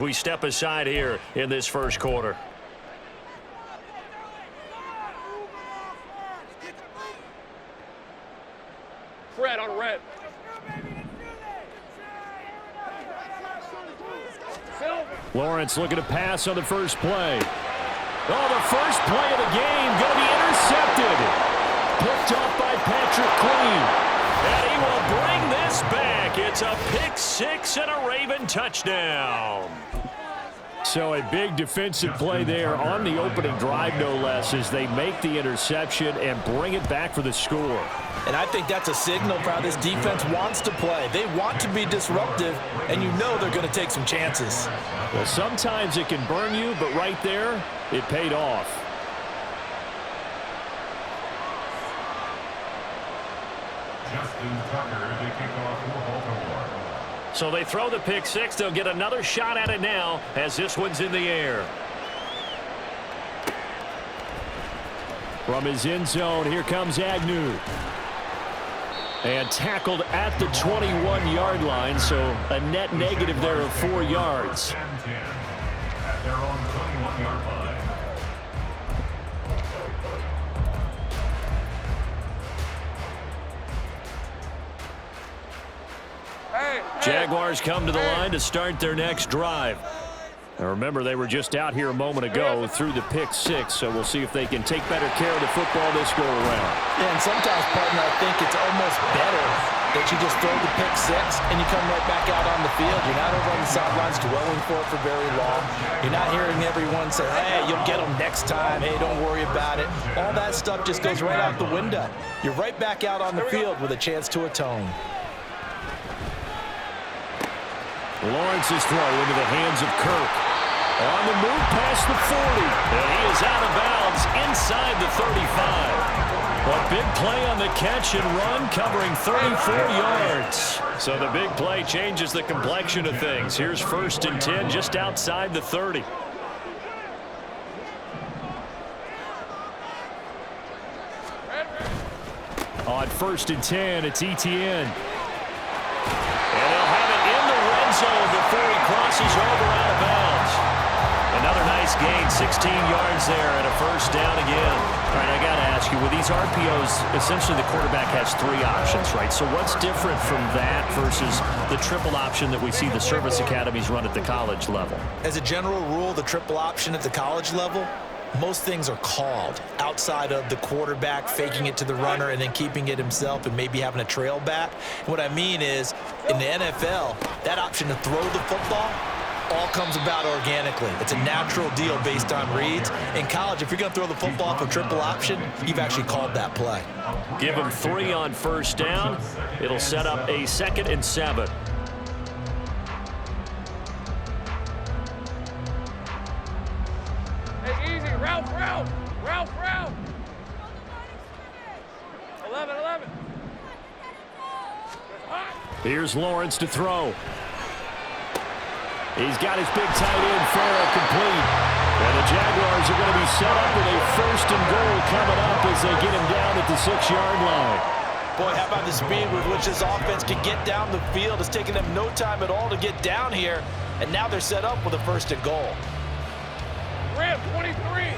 We step aside here in this first quarter. Red on red. Lawrence looking to pass on the first play. Oh, the first play of the game going to be intercepted. Picked off by Patrick Queen. And he will bring this back. It's a pick six and a Raven touchdown. So a big defensive play there on the opening drive, no less, as they make the interception and bring it back for the score. And I think that's a signal for how this defense wants to play. They want to be disruptive, and you know they're going to take some chances. Well, sometimes it can burn you, but right there, it paid off. So they throw the pick six. They'll get another shot at it now as this one's in the air. From his end zone, here comes Agnew. And tackled at the 21-yard line, so a net negative there of 4 yards. At their own 21-yard line. Jaguars come to the line to start their next drive. Now remember, they were just out here a moment ago through the pick six, so we'll see if they can take better care of the football this go-around. Yeah, and sometimes, partner, I think it's almost better that you just throw the pick six and you come right back out on the field. You're not over on the sidelines dwelling for it for very long. You're not hearing everyone say, hey, you'll get them next time. Hey, don't worry about it. All that stuff just goes right out the window. You're right back out on the field with a chance to atone. Lawrence's throw into the hands of Kirk. On the move past the 40. And he is out of bounds inside the 35. A big play on the catch and run, covering 34 yards. So the big play changes the complexion of things. Here's first and 10 just outside the 30. On first and 10, it's Etienne. And they'll have it in the red zone before he crosses over out of bounds. Another nice gain, 16 yards there and a first down again. All right, I got to ask you, with these RPOs, essentially the quarterback has 3 options, right? So what's different from that versus the triple option that we see the service academies run at the college level? As a general rule, the triple option at the college level, most things are called outside of the quarterback faking it to the runner and then keeping it himself and maybe having a trail back. What I mean is, in the NFL, that option to throw the football all comes about organically. It's a natural deal based on reads. In college, if you're going to throw the football for triple option, you've actually called that play. Give him 3 on first down. It'll set up a 2nd and 7. Hey, easy. Ralph. 11. Here's Lawrence to throw. He's got his big tight end, Farrell, complete. And the Jaguars are going to be set up with a 1st and goal coming up as they get him down at the 6-yard line. Boy, how about the speed with which this offense can get down the field? It's taken them no time at all to get down here, and now they're set up with a 1st and goal. Ram 23.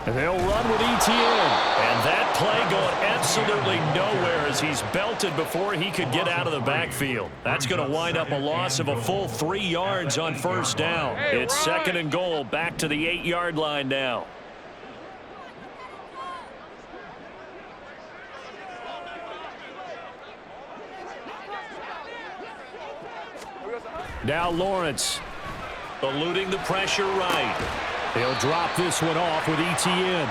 And they'll run with Etienne. And that play going absolutely nowhere as he's belted before he could get out of the backfield. That's going to wind up a loss of a full 3 yards on first down. It's 2nd and goal, back to the 8-yard line now. Now Lawrence eluding the pressure right. They'll drop this one off with Etienne.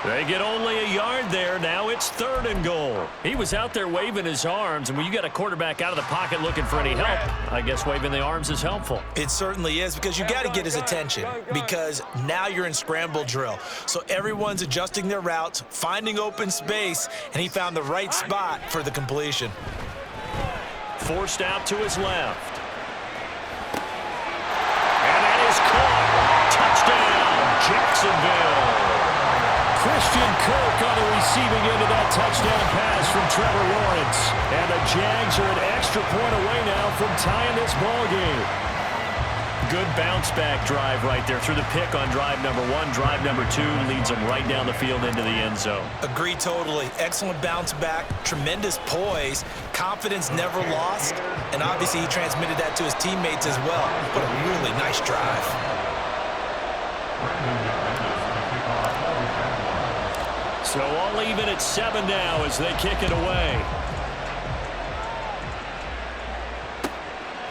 They get only a yard there. Now it's 3rd and goal. He was out there waving his arms, and when you got a quarterback out of the pocket looking for any help, I guess waving the arms is helpful. It certainly is, because you got to get his attention, because now you're in scramble drill. So everyone's adjusting their routes, finding open space, and he found the right spot for the completion. Forced out to his left. And that is caught. Touchdown, Jacksonville. Christian Kirk on the receiving end of that touchdown pass from Trevor Lawrence. And the Jags are an extra point away now from tying this ball game. Good bounce-back drive right there through the pick on drive number 1. Drive number 2 leads them right down the field into the end zone. Agree totally. Excellent bounce back, tremendous poise, confidence never lost, and obviously he transmitted that to his teammates as well. What a really nice drive. So all even at 7 now as they kick it away.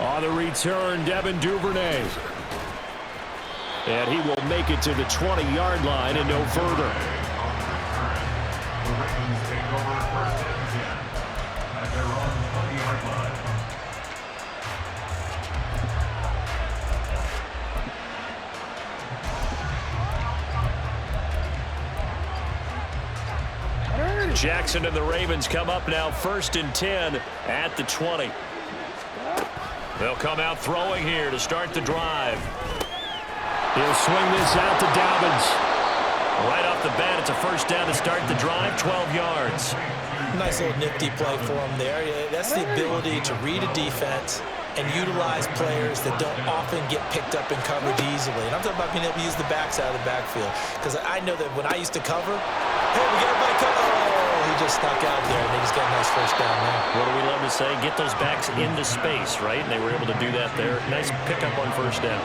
On the return, Devin Duvernay. And he will make it to the 20-yard line and no further. The Ravens take over first and 10 at their own 20-yard line. Jackson and the Ravens come up now first and 10 at the 20. They'll come out throwing here to start the drive. He'll swing this out to Dobbins. Right off the bat, it's a first down to start the drive, 12 yards. Nice little nifty play for him there. That's the ability to read a defense and utilize players that don't often get picked up in coverage easily. And I'm talking about being able to use the backside of the backfield. Because I know that when I used to cover, hey, we got everybody covered. He just stuck out there, and they just got a nice first down there. What do we love to say? Get those backs into space, right? And they were able to do that there. Nice pickup on first down.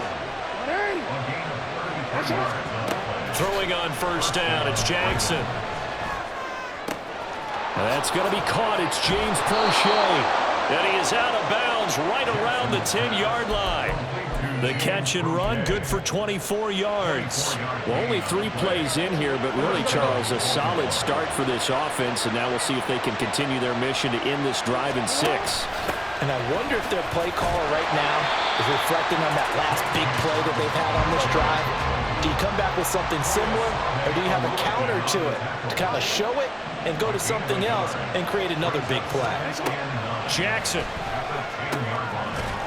Throwing on first down, it's Jackson. That's going to be caught. It's James Prochet. And he is out of bounds right around the 10-yard line. The catch and run, good for 24 yards. Well, only 3 plays in here, but really, Charles, a solid start for this offense, and now we'll see if they can continue their mission to end this drive in 6. And I wonder if their play caller right now is reflecting on that last big play that they've had on this drive. Do you come back with something similar, or do you have a counter to it to kind of show it and go to something else and create another big play? Jackson.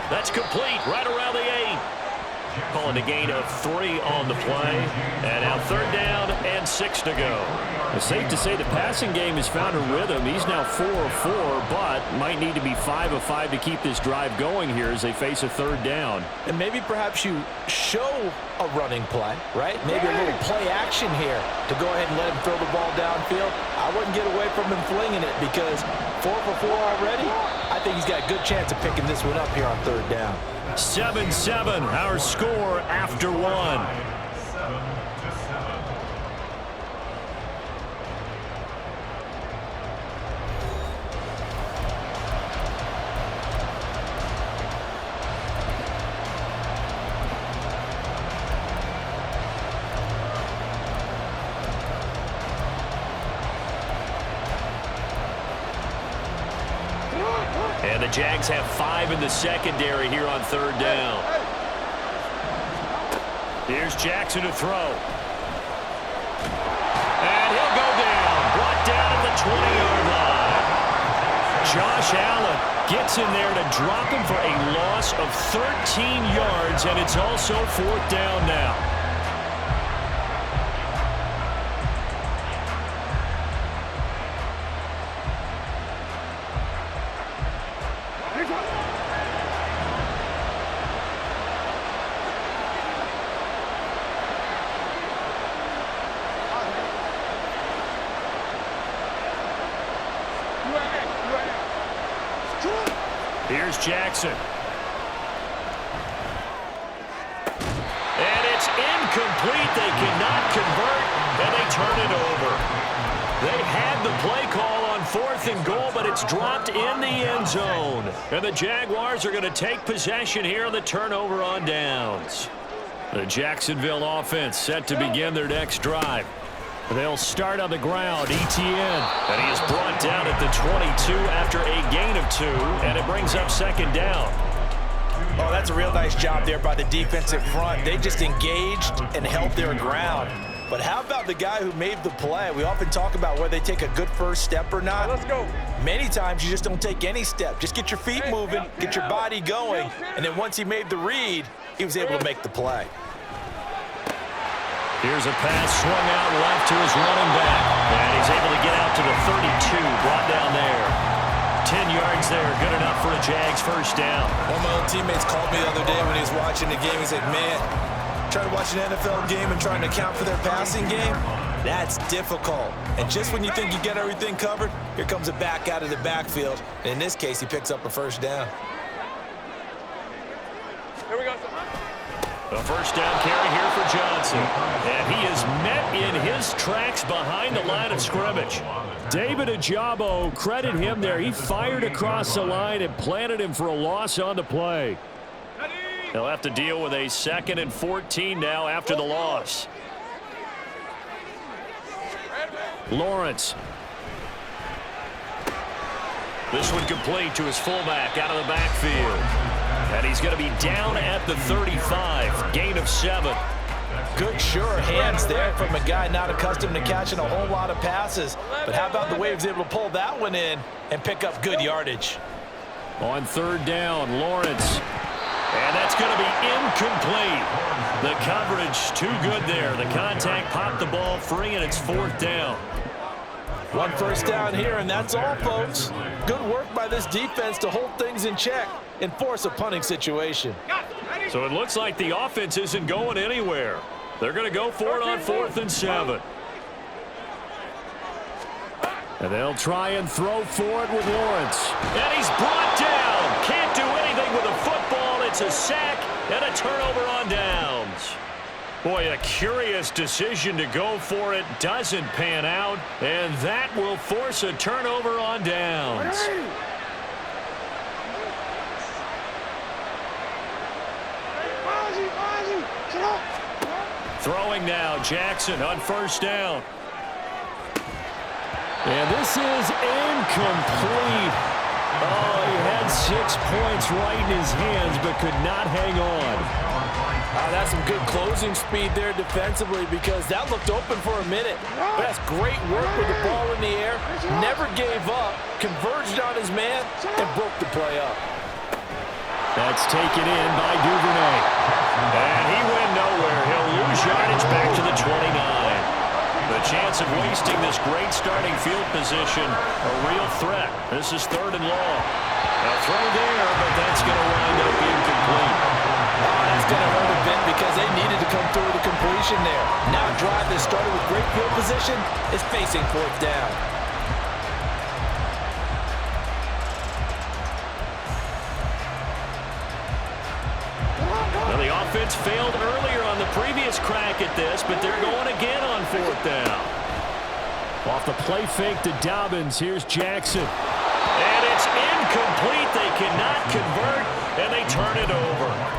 That's complete right around the 8. Calling a gain of 3 on the play. And now third down and 6 to go. It's safe to say the passing game has found a rhythm. He's now 4 of 4, but might need to be 5 of 5 to keep this drive going here as they face a third down. And maybe perhaps you show a running play, right? Maybe a little play action here to go ahead and let him throw the ball downfield. I wouldn't get away from him flinging it because 4 for 4 already. I think he's got a good chance of picking this one up here on third down. 7-7, our score after 1. 7-7. And the Jags have 5 in the secondary here on third down. Here's Jackson to throw. And he'll go down. Brought down at the 20-yard line. Josh Allen gets in there to drop him for a loss of 13 yards, and it's also fourth down now. Here's Jackson. And it's incomplete. They cannot convert, and they turn it over. They had the play call on 4th and goal, but it's dropped in the end zone. And the Jaguars are going to take possession here on the turnover on downs. The Jacksonville offense set to begin their next drive. They'll start on the ground, Etienne. And he is brought down at the 22 after a gain of 2, and it brings up second down. Oh, that's a real nice job there by the defensive front. They just engaged and held their ground. But how about the guy who made the play? We often talk about whether they take a good first step or not. Let's go. Many times you just don't take any step. Just get your feet moving, get your body going, and then once he made the read, he was able to make the play. Here's a pass swung out left to his running back. And he's able to get out to the 32, brought down there. 10 yards there, good enough for a Jags first down. One of my old teammates called me the other day when he was watching the game. He's like, man, trying to watch an NFL game and trying to account for their passing game, that's difficult. And just when you think you get everything covered, here comes a back out of the backfield. And in this case, he picks up a first down. Here we go. A first down carry here for Johnson. And he is met in his tracks behind the line of scrimmage. David Ajabo, credit him there. He fired across the line and planted him for a loss on the play. He'll have to deal with a 2nd and 14 now after the loss. Lawrence. This one complete to his fullback out of the backfield. And he's going to be down at the 35. Gain of 7. Good, sure hands there from a guy not accustomed to catching a whole lot of passes. But how about the way he was able to pull that one in and pick up good yardage? On 3rd down, Lawrence. And that's going to be incomplete. The coverage too good there. The contact popped the ball free, and it's 4th down. One first down here, and that's all, folks. Good work by this defense to hold things in check and force a punting situation. So it looks like the offense isn't going anywhere. They're going to go for it on 4th and 7. And they'll try and throw for it with Lawrence. And he's brought down. Can't do anything with a football. It's a sack and a turnover on downs. Boy, a curious decision to go for it. Doesn't pan out. And that will force a turnover on downs. Throwing now, Jackson on 1st down. And this is incomplete. Oh, he had 6 points right in his hands, but could not hang on. That's some good closing speed there defensively, because that looked open for a minute. But that's great work with the ball in the air. Never gave up, converged on his man, and broke the play up. That's taken in by Duvernay. And he went nowhere. He'll lose yardage back to the 29. The chance of wasting this great starting field position, a real threat. This is 3rd and long. A throw there, but that's going to wind up incomplete. That's going to hurt a bit because they needed to come through with a completion there. Now a drive that started with great field position is facing 4th down. Well, the offense failed earlier on the previous crack at this, but they're going again on 4th down. Off the play fake to Dobbins, here's Jackson. And it's incomplete. They cannot convert, and they turn it over.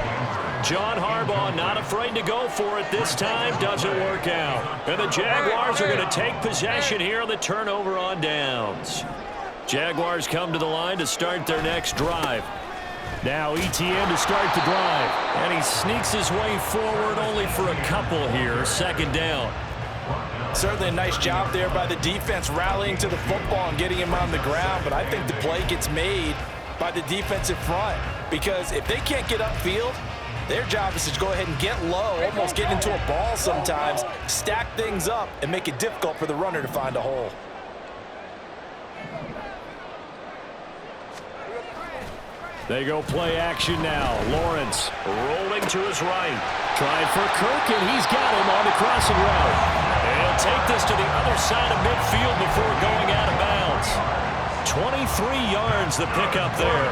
John Harbaugh not afraid to go for it this time. Doesn't work out. And the Jaguars are going to take possession here on the turnover on downs. Jaguars come to the line to start their next drive. Now ETN to start the drive. And he sneaks his way forward only for a couple here. 2nd down. Certainly a nice job there by the defense rallying to the football and getting him on the ground. But I think the play gets made by the defensive front, because if they can't get upfield, their job is to go ahead and get low, almost get into a ball sometimes, stack things up, and make it difficult for the runner to find a hole. They go play action now. Lawrence rolling to his right. Trying for Kirk, and he's got him on the crossing route. And he'll take this to the other side of midfield before going out of bounds. 23 yards the pickup there.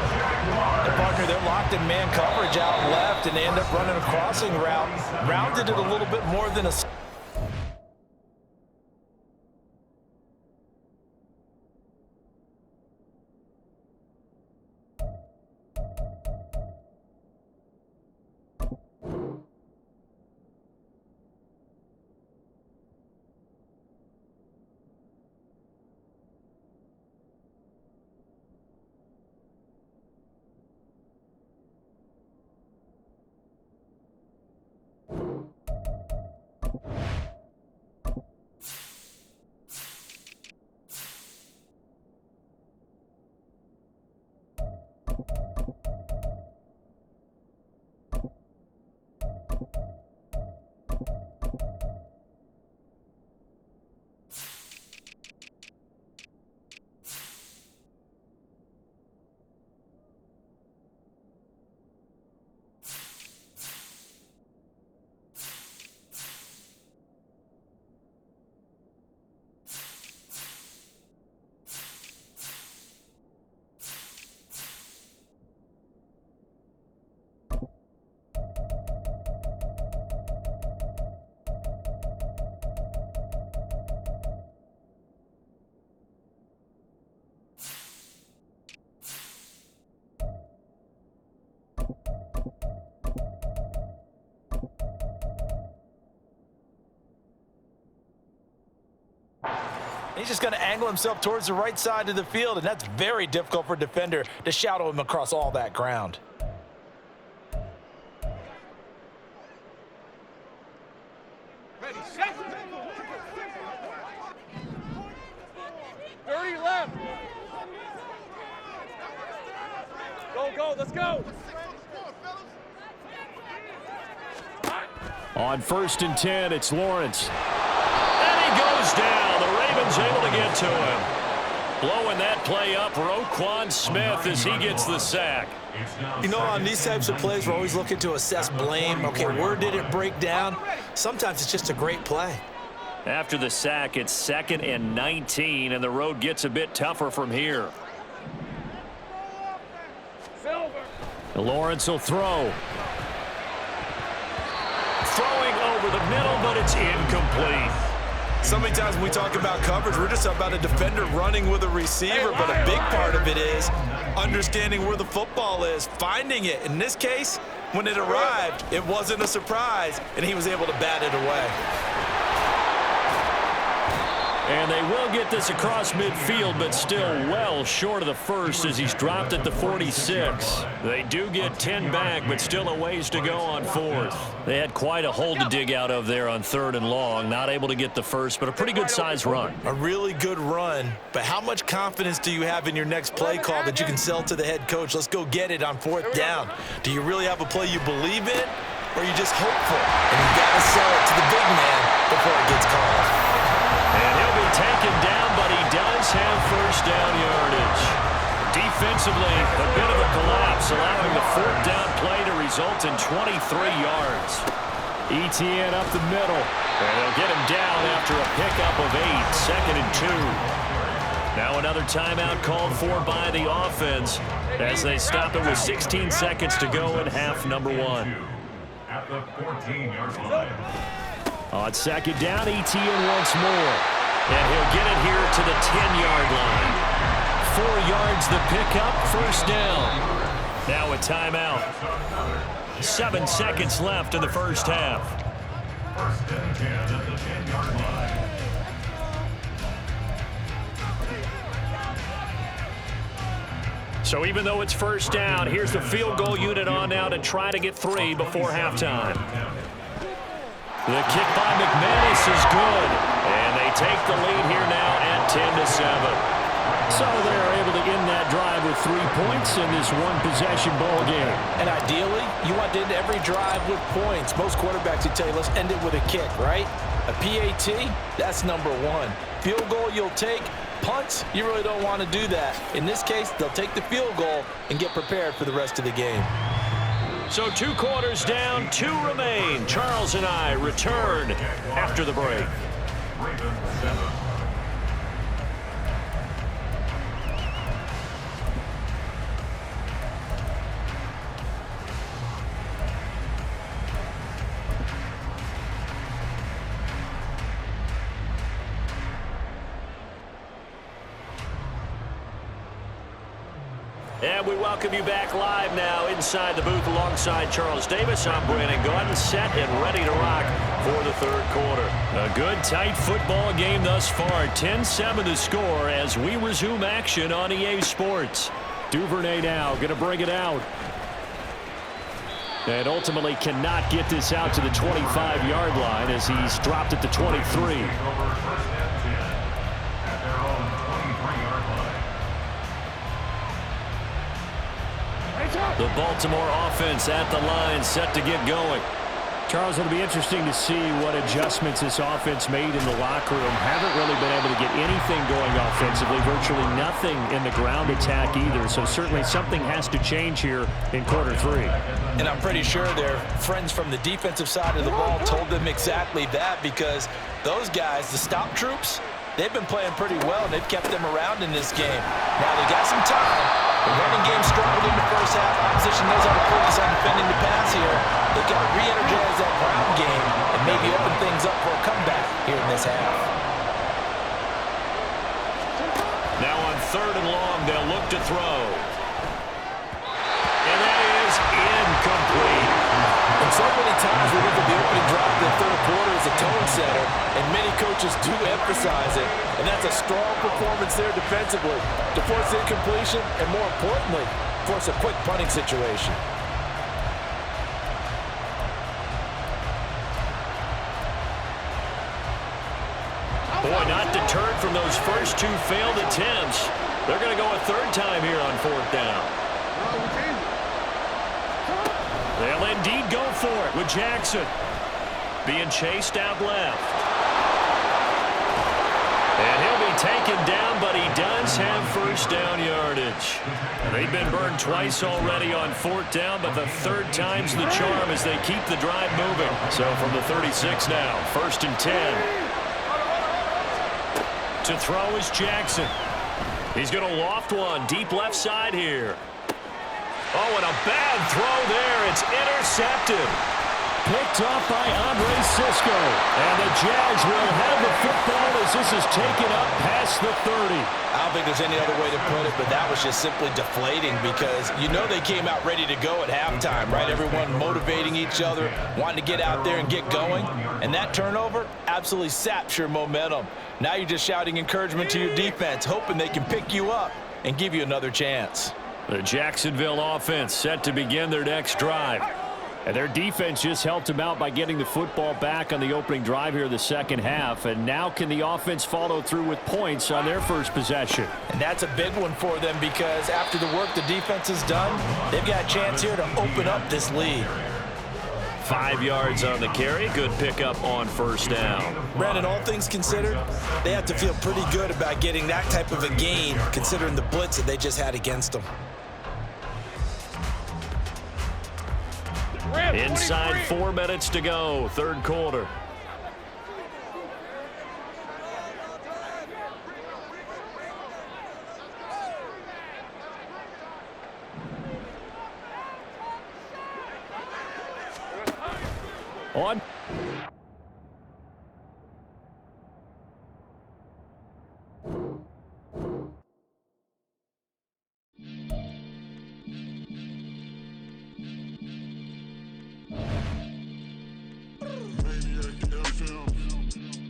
And partner, they're locked in man coverage out left, and they end up running a crossing route. Rounded it a little bit more than a... He's just going to angle himself towards the right side of the field, and that's very difficult for a defender to shadow him across all that ground. Ready, set. 30 left. Go, let's go. On 1st and 10, it's Lawrence. And he goes down. The Ravens able to get to him. Blowing that play up, Roquan Smith as he gets the sack. You know, on these types of plays, we're always looking to assess blame. Okay, where did it break down? Sometimes it's just a great play. After the sack, it's 2nd and 19, and the road gets a bit tougher from here. Lawrence will throw. Throwing over the middle, but it's incomplete. So many times when we talk about coverage, we're just about a defender running with a receiver, but a big part of it is understanding where the football is, finding it. In this case, when it arrived, it wasn't a surprise, and he was able to bat it away. And they will get this across midfield, but still well short of the first as he's dropped at the 46. They do get 10 back, but still a ways to go on 4th. They had quite a hole to dig out of there on 3rd and long. Not able to get the first, but a pretty good-sized run. A really good run, but how much confidence do you have in your next play call that you can sell to the head coach? Let's go get it on 4th down. Do you really have a play you believe in, or are you just hopeful? And you got to sell it to the big man before it gets called. And he'll be taken down, but he does have 1st down yardage. Defensively, a bit of a collapse, allowing the 4th down play to result in 23 yards. Etienne up the middle, and they'll get him down after a pickup of 8, 2nd and 2. Now another timeout called for by the offense as they stop it with 16 seconds to go in half number 1. At the 14-yard line. On 2nd down, Etienne once more. And he'll get it here to the 10-yard line. 4 yards the pickup, 1st down. Now a timeout. 7 seconds left in the first half. 1st and 10 at the 10-yard line. So even though it's 1st down, here's the field goal unit on now to try to get 3 before halftime. The kick by McManus is good, and they take the lead here now at 10-7. So they're able to end that drive with 3 points in this one-possession ball game. And ideally, you want to end every drive with points. Most quarterbacks would tell you, let's end it with a kick, right? A PAT, that's number 1. Field goal you'll take. Punts, you really don't want to do that. In this case, they'll take the field goal and get prepared for the rest of the game. So 2 quarters down, 2 remain. Charles and I return after the break. Ravens 7. And we welcome you back live now inside the booth alongside Charles Davis. I'm Brandon Gordon, set and ready to rock for the 3rd quarter. A good, tight football game thus far. 10-7 to score as we resume action on EA Sports. Duvernay now going to bring it out. And ultimately cannot get this out to the 25-yard line as he's dropped at the 23. Over 1st and 10 at their own 23-yard line. The Baltimore offense at the line, set to get going. Charles, it'll be interesting to see what adjustments this offense made in the locker room. Haven't really been able to get anything going offensively, virtually nothing in the ground attack either. So certainly something has to change here in quarter 3. And I'm pretty sure their friends from the defensive side of the ball told them exactly that, because those guys, the stop troops, they've been playing pretty well, and they've kept them around in this game. Now they got some time. The running game struggled in the first half. Opposition knows how to focus on defending the pass here. They've got to re-energize that ground game and maybe open things up for a comeback here in this half. Now on 3rd and long, they'll look to throw. And that is incomplete. And so many times we look at the opening drive of the 3rd quarter as a tone setter, and many coaches do emphasize it, and that's a strong performance there defensively to force incompletion and, more importantly, force a quick punting situation. Boy, not deterred from those first two failed attempts. They're going to go a third time here on fourth down. They'll indeed go for it with Jackson. Being chased out left. And he'll be taken down, but he does have first down yardage. They've been burned twice already on fourth down, but the third time's the charm as they keep the drive moving. So from the 36 now, 1st and 10. To throw is Jackson. He's going to loft one deep left side here. Oh, and a bad throw there. It's intercepted. Picked off by Andre Cisco. And the Jags will have the football as this is taken up past the 30. I don't think there's any other way to put it, but that was just simply deflating because you know they came out ready to go at halftime, right? Everyone motivating each other, wanting to get out there and get going. And that turnover absolutely saps your momentum. Now you're just shouting encouragement to your defense, hoping they can pick you up and give you another chance. The Jacksonville offense set to begin their next drive. And their defense just helped them out by getting the football back on the opening drive here in the second half. And now can the offense follow through with points on their first possession? And that's a big one for them because after the work the defense has done, they've got a chance here to open up this lead. 5 yards on the carry. Good pickup on first down. Brandon, all things considered, they have to feel pretty good about getting that type of a gain considering the blitz that they just had against them. Inside 4 minutes to go, third quarter.